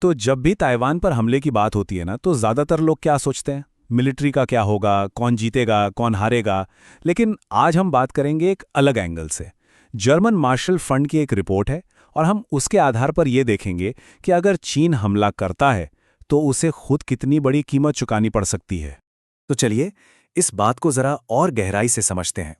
तो जब भी ताइवान पर हमले की बात होती है ना, तो ज़्यादातर लोग क्या सोचते हैं? मिलिट्री का क्या होगा, कौन जीतेगा, कौन हारेगा। लेकिन आज हम बात करेंगे एक अलग एंगल से। जर्मन मार्शल फंड की एक रिपोर्ट है और हम उसके आधार पर यह देखेंगे कि अगर चीन हमला करता है तो उसे खुद कितनी बड़ी कीमत चुकानी पड़ सकती है। तो चलिए इस बात को जरा और गहराई से समझते हैं।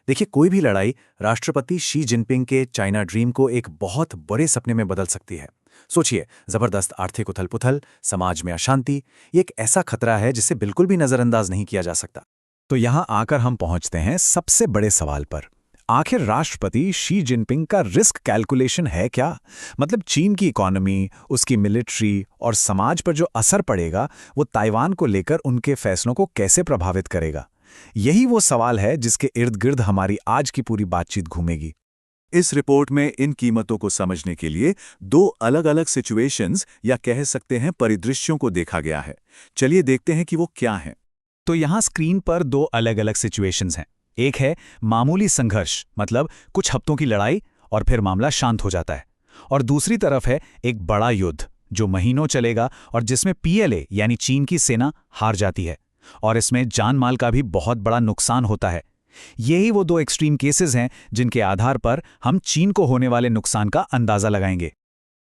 देखिए, कोई भी लड़ाई राष्ट्रपति शी जिनपिंग के चाइना ड्रीम को एक बहुत बड़े सपने में बदल सकती है। सोचिए, जबरदस्त आर्थिक उथल-पुथल, समाज में अशांति, ये एक ऐसा खतरा है जिसे बिल्कुल भी नजरअंदाज नहीं किया जा सकता। तो यहां आकर हम पहुंचते हैं सबसे बड़े सवाल पर। आखिर राष्ट्रपति शी जिनपिंग का रिस्क कैलकुलेशन है क्या? मतलब चीन की इकोनॉमी, उसकी मिलिट्री और समाज पर जो असर पड़ेगा, वो ताइवान को लेकर उनके फैसलों को कैसे प्रभावित करेगा? यही वो सवाल है जिसके इर्द गिर्द हमारी आज की पूरी बातचीत घूमेगी। इस रिपोर्ट में इन कीमतों को समझने के लिए दो अलग-अलग सिचुएशंस या कह सकते हैं परिदृश्यों को देखा गया है। चलिए देखते हैं कि वो क्या हैं। तो यहाँ स्क्रीन पर दो अलग अलग सिचुएशंस हैं। एक है मामूली संघर्ष, मतलब कुछ हफ्तों की लड़ाई और फिर मामला शांत हो जाता है। और दूसरी तरफ है एक बड़ा युद्ध जो महीनों चलेगा और जिसमें पीएलए यानी चीन की सेना हार जाती है और इसमें जान माल का भी बहुत बड़ा नुकसान होता है। यही वो दो एक्सट्रीम केसेस हैं जिनके आधार पर हम चीन को होने वाले नुकसान का अंदाजा लगाएंगे।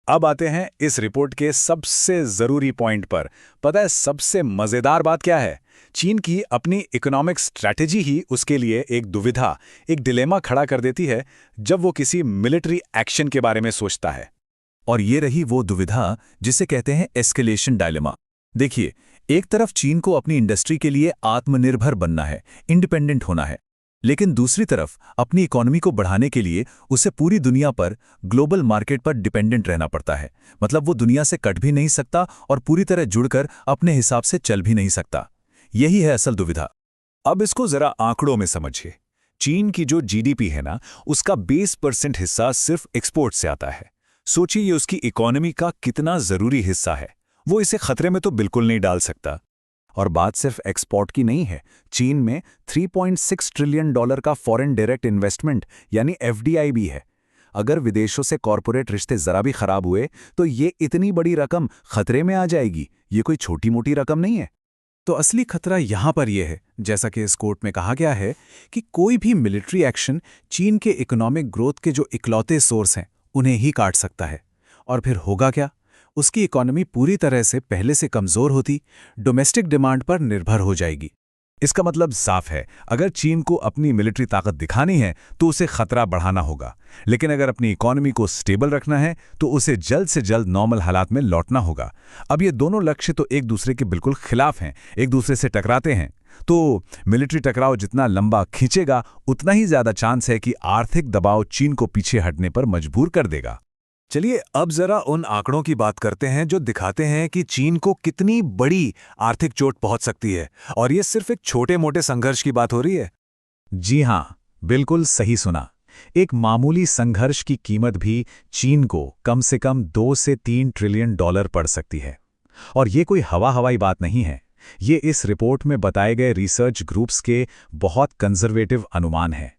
अब आते हैं इस रिपोर्ट के सबसे जरूरी पॉइंट पर। पता है सबसे मजेदार बात क्या है? चीन की अपनी इकोनॉमिक स्ट्रैटेजी ही उसके लिए एक दुविधा, एक डिलेमा खड़ा कर देती है जब वो किसी मिलिट्री एक्शन के बारे में सोचता है। और ये रही वो दुविधा जिसे कहते हैं एस्केलेशन डायलेमा। देखिए, एक तरफ चीन को अपनी इंडस्ट्री के लिए आत्मनिर्भर बनना है, इंडिपेंडेंट होना है, लेकिन दूसरी तरफ अपनी इकोनॉमी को बढ़ाने के लिए उसे पूरी दुनिया पर, ग्लोबल मार्केट पर डिपेंडेंट रहना पड़ता है। मतलब वो दुनिया से कट भी नहीं सकता और पूरी तरह जुड़कर अपने हिसाब से चल भी नहीं सकता। यही है असल दुविधा। अब इसको जरा आंकड़ों में समझिए। चीन की जो जीडीपी है ना, उसका 20% हिस्सा सिर्फ एक्सपोर्ट से आता है। सोचिए ये उसकी इकोनॉमी का कितना जरूरी हिस्सा है। वो इसे खतरे में तो बिल्कुल नहीं डाल सकता। और बात सिर्फ एक्सपोर्ट की नहीं है। चीन में $3.6 ट्रिलियन का फॉरेन डायरेक्ट इन्वेस्टमेंट यानी एफडीआई भी है। अगर विदेशों से कॉरपोरेट रिश्ते जरा भी खराब हुए तो ये इतनी बड़ी रकम खतरे में आ जाएगी। ये कोई छोटी मोटी रकम नहीं है। तो असली खतरा यहां पर यह है, जैसा कि इस कोर्ट में कहा गया है, कि कोई भी मिलिट्री एक्शन चीन के इकोनॉमिक ग्रोथ के जो इकलौते सोर्स हैं उन्हें ही काट सकता है। और फिर होगा क्या? उसकी इकोनॉमी पूरी तरह से पहले से कमजोर होती, डोमेस्टिक डिमांड पर निर्भर हो जाएगी। इसका मतलब साफ है, अगर चीन को अपनी मिलिट्री ताकत दिखानी है तो उसे खतरा बढ़ाना होगा, लेकिन अगर अपनी इकोनॉमी को स्टेबल रखना है तो उसे जल्द से जल्द नॉर्मल हालात में लौटना होगा। अब ये दोनों लक्ष्य तो एक दूसरे के बिल्कुल खिलाफ हैं, एक दूसरे से टकराते हैं। तो मिलिट्री टकराव जितना लंबा खींचेगा उतना ही ज्यादा चांस है कि आर्थिक दबाव चीन को पीछे हटने पर मजबूर कर देगा। चलिए अब जरा उन आंकड़ों की बात करते हैं जो दिखाते हैं कि चीन को कितनी बड़ी आर्थिक चोट पहुंच सकती है। और ये सिर्फ एक छोटे मोटे संघर्ष की बात हो रही है। जी हां, बिल्कुल सही सुना। एक मामूली संघर्ष की कीमत भी चीन को कम से कम 2 से 3 ट्रिलियन डॉलर पड़ सकती है। और ये कोई हवाई बात नहीं है। ये इस रिपोर्ट में बताए गए रिसर्च ग्रुप्स के बहुत कंजर्वेटिव अनुमान है।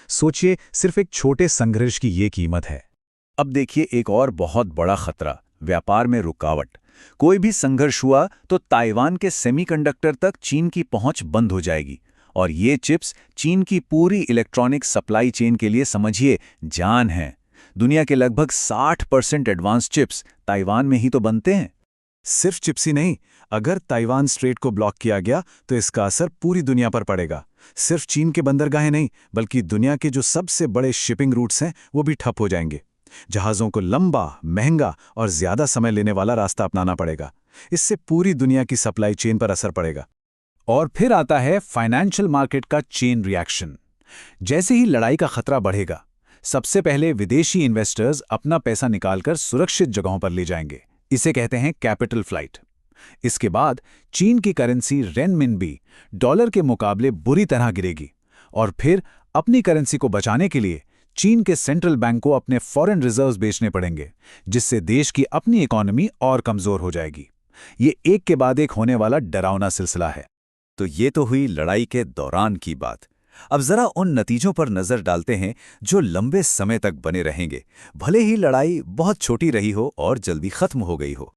सोचिए, सिर्फ एक छोटे संघर्ष की ये कीमत है। अब देखिए एक और बहुत बड़ा खतरा, व्यापार में रुकावट। कोई भी संघर्ष हुआ तो ताइवान के सेमीकंडक्टर तक चीन की पहुंच बंद हो जाएगी। और ये चिप्स चीन की पूरी इलेक्ट्रॉनिक सप्लाई चेन के लिए समझिए जान है। दुनिया के लगभग 60% एडवांस चिप्स ताइवान में ही तो बनते हैं। सिर्फ चिप्स ही नहीं, अगर ताइवान स्ट्रेट को ब्लॉक किया गया तो इसका असर पूरी दुनिया पर पड़ेगा। सिर्फ चीन के बंदरगाहें नहीं, बल्कि दुनिया के जो सबसे बड़े शिपिंग रूट्स हैं वो भी ठप हो जाएंगे। जहाज़ों को लंबा, महंगा और ज्यादा समय लेने वाला रास्ता अपनाना पड़ेगा। इससे पूरी दुनिया की सप्लाई चेन पर असर पड़ेगा। और फिर आता है फाइनेंशियल मार्केट का चेन रिएक्शन। जैसे ही लड़ाई का खतरा बढ़ेगा, सबसे पहले विदेशी इन्वेस्टर्स अपना पैसा निकालकर सुरक्षित जगहों पर ले जाएंगे। इसे कहते हैं कैपिटल फ्लाइट। इसके बाद चीन की करेंसी रेनमिनबी डॉलर के मुकाबले बुरी तरह गिरेगी और फिर अपनी करेंसी को बचाने के लिए चीन के सेंट्रल बैंक को अपने फॉरेन रिजर्व्स बेचने पड़ेंगे, जिससे देश की अपनी इकोनॉमी और कमजोर हो जाएगी। ये एक के बाद एक होने वाला डरावना सिलसिला है। तो ये तो हुई लड़ाई के दौरान की बात। अब जरा उन नतीजों पर नजर डालते हैं जो लंबे समय तक बने रहेंगे, भले ही लड़ाई बहुत छोटी रही हो और जल्दी खत्म हो गई हो।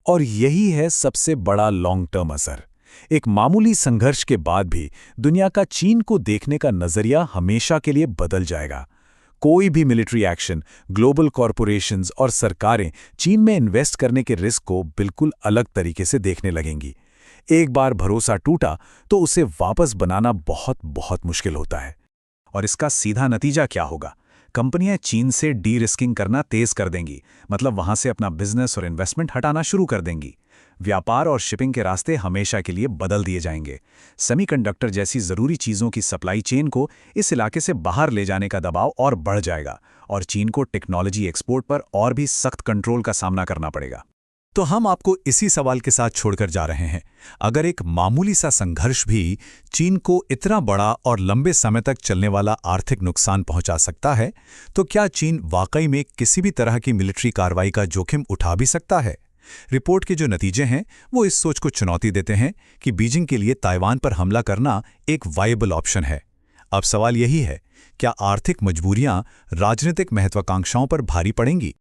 और यही है सबसे बड़ा लॉन्ग टर्म असर। एक मामूली संघर्ष के बाद भी दुनिया का चीन को देखने का नजरिया हमेशा के लिए बदल जाएगा। कोई भी मिलिट्री एक्शन, ग्लोबल कॉरपोरेशंस और सरकारें चीन में इन्वेस्ट करने के रिस्क को बिल्कुल अलग तरीके से देखने लगेंगी। एक बार भरोसा टूटा तो उसे वापस बनाना बहुत बहुत मुश्किल होता है। और इसका सीधा नतीजा क्या होगा? कंपनियां चीन से डी रिस्किंग करना तेज कर देंगी, मतलब वहां से अपना बिजनेस और इन्वेस्टमेंट हटाना शुरू कर देंगी। व्यापार और शिपिंग के रास्ते हमेशा के लिए बदल दिए जाएंगे। सेमीकंडक्टर जैसी जरूरी चीजों की सप्लाई चेन को इस इलाके से बाहर ले जाने का दबाव और बढ़ जाएगा और चीन को टेक्नोलॉजी एक्सपोर्ट पर और भी सख्त कंट्रोल का सामना करना पड़ेगा। तो हम आपको इसी सवाल के साथ छोड़कर जा रहे हैं। अगर एक मामूली सा संघर्ष भी चीन को इतना बड़ा और लंबे समय तक चलने वाला आर्थिक नुकसान पहुंचा सकता है, तो क्या चीन वाकई में किसी भी तरह की मिलिट्री कार्रवाई का जोखिम उठा भी सकता है? रिपोर्ट के जो नतीजे हैं वो इस सोच को चुनौती देते हैं कि बीजिंग के लिए ताइवान पर हमला करना एक वायबल ऑप्शन है। अब सवाल यही है, क्या आर्थिक मजबूरियां राजनीतिक महत्वाकांक्षाओं पर भारी पड़ेंगी?